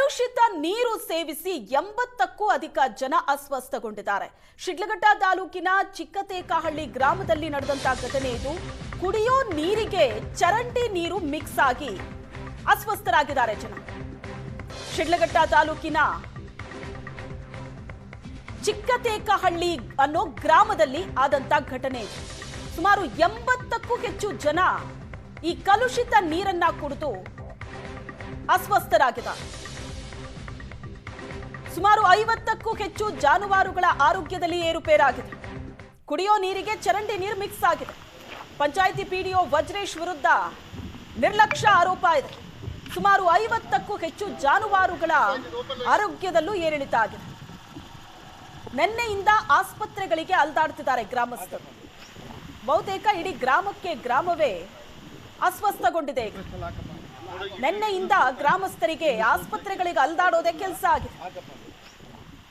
ಕಲುಷಿತ ನೀರು ಸೇವಿಸಿ 80ಕ್ಕೂ ಅಧಿಕ ಜನ ಅಸ್ವಸ್ಥಗೊಂಡಿದ್ದಾರೆ. ಶಿಡ್ಲಘಟ್ಟ ತಾಲೂಕಿನ ಚಿಕ್ಕತೇಕಹಳ್ಳಿ ಗ್ರಾಮದಲ್ಲಿ ನಡೆದಂತ ಘಟನೆ ಇದು. ಕುಡಿಯೋ ನೀರಿಗೆ ಚರಂಡಿ ನೀರು ಮಿಕ್ಸ್ ಆಗಿ ಅಸ್ವಸ್ಥರಾಗಿದ್ದಾರೆ ಜನ. ಶಿಡ್ಲಘಟ್ಟ ತಾಲೂಕಿನ ಚಿಕ್ಕತೇಕಹಳ್ಳಿ ಅನ್ನೋ ಗ್ರಾಮದಲ್ಲಿ ಆದಂತ ಘಟನೆ ಇದು. ಸುಮಾರು 80ಕ್ಕೂ ಹೆಚ್ಚು ಜನ ಈ ಕಲುಷಿತ ನೀರನ್ನ ಕುಡಿದು ಅಸ್ವಸ್ಥರಾಗಿದ್ದಾರೆ. ಸುಮಾರು 50ಕ್ಕೂ ಹೆಚ್ಚು ಜಾನುವಾರುಗಳ ಆರೋಗ್ಯದಲ್ಲಿ ಏರುಪೇರಾಗಿದೆ. ಕುಡಿಯೋ ನೀರಿಗೆ ಚರಂಡಿ ನೀರು ಮಿಕ್ಸ್ ಆಗಿದೆ. ಪಂಚಾಯಿತಿ ಪಿಡಿಒ ವಜ್ರೇಶ್ ವಿರುದ್ಧ ನಿರ್ಲಕ್ಷ್ಯ ಆರೋಪ ಇದೆ. ಸುಮಾರು 50ಕ್ಕೂ ಹೆಚ್ಚು ಜಾನುವಾರುಗಳ ಆರೋಗ್ಯದಲ್ಲೂ ಏರಿಳಿತ ಆಗಿದೆ. ನಿನ್ನೆಯಿಂದ ಆಸ್ಪತ್ರೆಗಳಿಗೆ ಅಲ್ದಾಡ್ತಿದ್ದಾರೆ ಗ್ರಾಮಸ್ಥರು. ಬಹುತೇಕ ಇಡೀ ಗ್ರಾಮವೇ ಅಸ್ವಸ್ಥಗೊಂಡಿದೆ. ನಿನ್ನೆಯಿಂದ ಗ್ರಾಮಸ್ಥರಿಗೆ ಆಸ್ಪತ್ರೆಗಳಿಗೆ ಅಲ್ದಾಡೋದೇ ಕೆಲಸ ಆಗಿದೆ.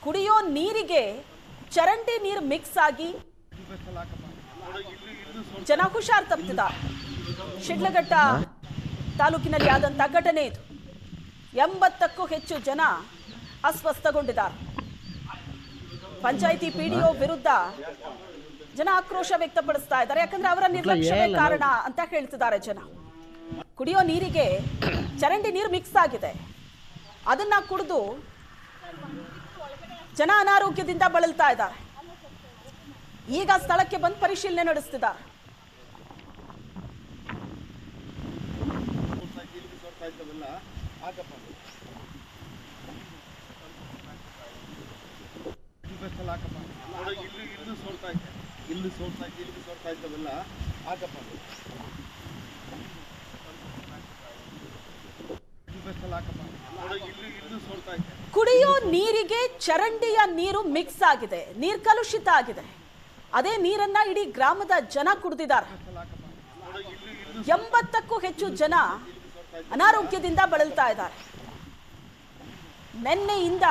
ಕುಡಿಯೋ ನೀರಿಗೆ ಚರಂಡಿ ನೀರು ಮಿಕ್ಸ್ ಆಗಿ ಜನ ಹುಷಾರ್ ತಪ್ಪಿದ್ದಾರೆ. ಶಿಡ್ಲಘಟ್ಟ ತಾಲೂಕಿನಲ್ಲಿ ಆದಂತ ಘಟನೆ ಇದು. 80ಕ್ಕೂ ಹೆಚ್ಚು ಜನ ಅಸ್ವಸ್ಥಗೊಂಡಿದ್ದಾರೆ. ಪಂಚಾಯಿತಿ ಪಿಡಿಒ ವಿರುದ್ಧ ಜನ ಆಕ್ರೋಶ ವ್ಯಕ್ತಪಡಿಸ್ತಾ ಇದ್ದಾರೆ. ಯಾಕಂದ್ರೆ ಅವರ ನಿರ್ಲಕ್ಷ್ಯವೇ ಕಾರಣ ಅಂತ ಹೇಳ್ತಿದ್ದಾರೆ ಜನ. ಕುಡಿಯೋ ನೀರಿಗೆ ಚರಂಡಿ ನೀರು ಮಿಕ್ಸ್ ಆಗಿದೆ. ಅದನ್ನ ಕುಡಿದು ಜನ ಅನಾರೋಗ್ಯದಿಂದ ಬಳಲ್ತಾ ಇದ್ದಾರೆ. ಈಗ ಸ್ಥಳಕ್ಕೆ ಬಂದು ಪರಿಶೀಲನೆ ನಡೆಸ್ತಿದ್ದಾರೆ. ಕುಡಿಯೋ ನೀರಿಗೆ ಚರಂಡಿಯ ನೀರು ಮಿಕ್ಸ್ ಆಗಿದೆ. ನೀರು ಕಲುಷಿತ ಆಗಿದೆ. ಅದೇ ನೀರನ್ನ ಇಡೀ ಗ್ರಾಮದ ಜನ ಕುಡಿದಿದ್ದಾರೆ. 80ಕ್ಕೂ ಹೆಚ್ಚು ಜನ ಅನಾರೋಗ್ಯದಿಂದ ಬಳಲ್ತಾ ಇದ್ದಾರೆ. ನಿನ್ನೆಯಿಂದ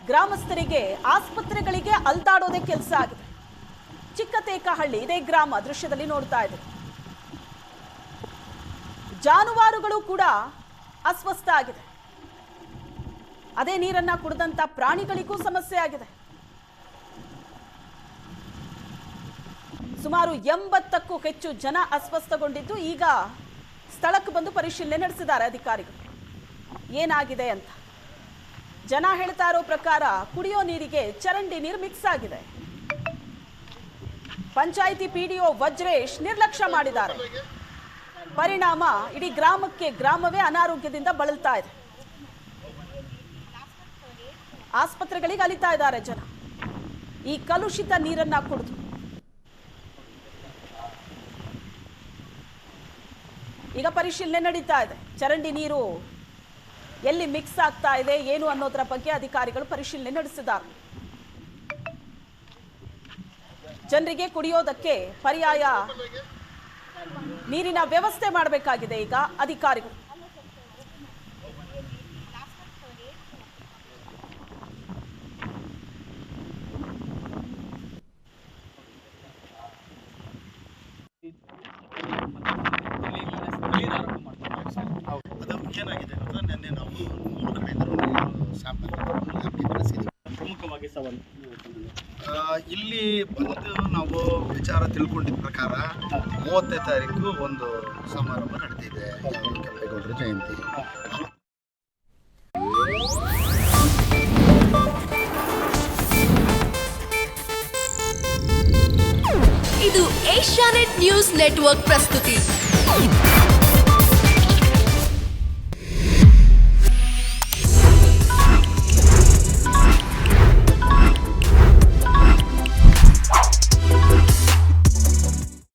ಗ್ರಾಮಸ್ಥರಿಗೆ ಆಸ್ಪತ್ರೆಗಳಿಗೆ ಅಲ್ದಾಡೋದೇ ಕೆಲಸ ಆಗಿದೆ. ಚಿಕ್ಕತೇಕಹಳ್ಳಿ ಇದೇ ಗ್ರಾಮ ದೃಶ್ಯದಲ್ಲಿ ನೋಡ್ತಾ ಇದೆ. ಜಾನುವಾರುಗಳು ಕೂಡ ಅಸ್ವಸ್ಥ ಆಗಿದೆ. ಅದೇ ನೀರನ್ನ ಕುಡಿದಂತ ಪ್ರಾಣಿಗಳಿಗೂ ಸಮಸ್ಯೆ ಆಗಿದೆ. ಸುಮಾರು 80ಕ್ಕೂ ಹೆಚ್ಚು ಜನ ಅಸ್ವಸ್ಥಗೊಂಡಿದ್ದು ಈಗ ಸ್ಥಳಕ್ಕೆ ಬಂದು ಪರಿಶೀಲನೆ ನಡೆಸಿದ್ದಾರೆ ಅಧಿಕಾರಿಗಳು. ಏನಾಗಿದೆ ಅಂತ ಜನ ಹೇಳ್ತಾ ಇರೋ ಪ್ರಕಾರ ಕುಡಿಯೋ ನೀರಿಗೆ ಚರಂಡಿ ನೀರು ಮಿಕ್ಸ್ ಆಗಿದೆ. ಪಂಚಾಯಿತಿ ಪಿಡಿಒ ವಜ್ರೇಶ್ ನಿರ್ಲಕ್ಷ್ಯ ಮಾಡಿದ್ದಾರೆ. ಪರಿಣಾಮ ಇಡೀ ಗ್ರಾಮವೇ ಅನಾರೋಗ್ಯದಿಂದ ಬಳಲ್ತಾ ಇದೆ. ಆಸ್ಪತ್ರೆಗಳಿಗೆ ಅಲಿತಾ ಇದ್ದಾರೆ ಜನ ಈ ಕಲುಷಿತ ನೀರನ್ನ ಕುಡಿದು. ಈಗ ಪರಿಶೀಲನೆ ನಡೀತಾ ಇದೆ. ಚರಂಡಿ ನೀರು ಎಲ್ಲಿ ಮಿಕ್ಸ್ ಆಗ್ತಾ ಇದೆ ಏನು ಅನ್ನೋದರ ಬಗ್ಗೆ ಅಧಿಕಾರಿಗಳು ಪರಿಶೀಲನೆ ನಡೆಸಿದ್ದಾರೆ. ಜನರಿಗೆ ಕುಡಿಯೋದಕ್ಕೆ ಪರ್ಯಾಯ ನೀರಿನ ವ್ಯವಸ್ಥೆ ಮಾಡಬೇಕಾಗಿದೆ ಈಗ ಅಧಿಕಾರಿಗಳು. ಏನಾಗಿದೆ ಅಂದ್ರೆ ನಿನ್ನೆ ನಾವು 3 ಕಡೆಯಿಂದ ಸ್ಯಾಂಪಲ್ ಲ್ಯಾಬ್ಗೆ ಕಳಿಸಿದ್ದೀವಿ. ಪ್ರಮುಖವಾಗಿ ಸವಾಲು ಇಲ್ಲಿ ಬಂದು ನಾವು ವಿಚಾರ ತಿಳ್ಕೊಂಡಿದ್ದ ಪ್ರಕಾರ 30ನೇ ತಾರೀಕು ಒಂದು ಸಮಾರಂಭ ನಡೆದಿದೆ, ಕೆಂಪೇಗೌಡರ ಜಯಂತಿ. ಇದು ಏಷ್ಯಾನೆಟ್ ನ್ಯೂಸ್ ನೆಟ್ವರ್ಕ್ ಪ್ರಸ್ತುತಿ.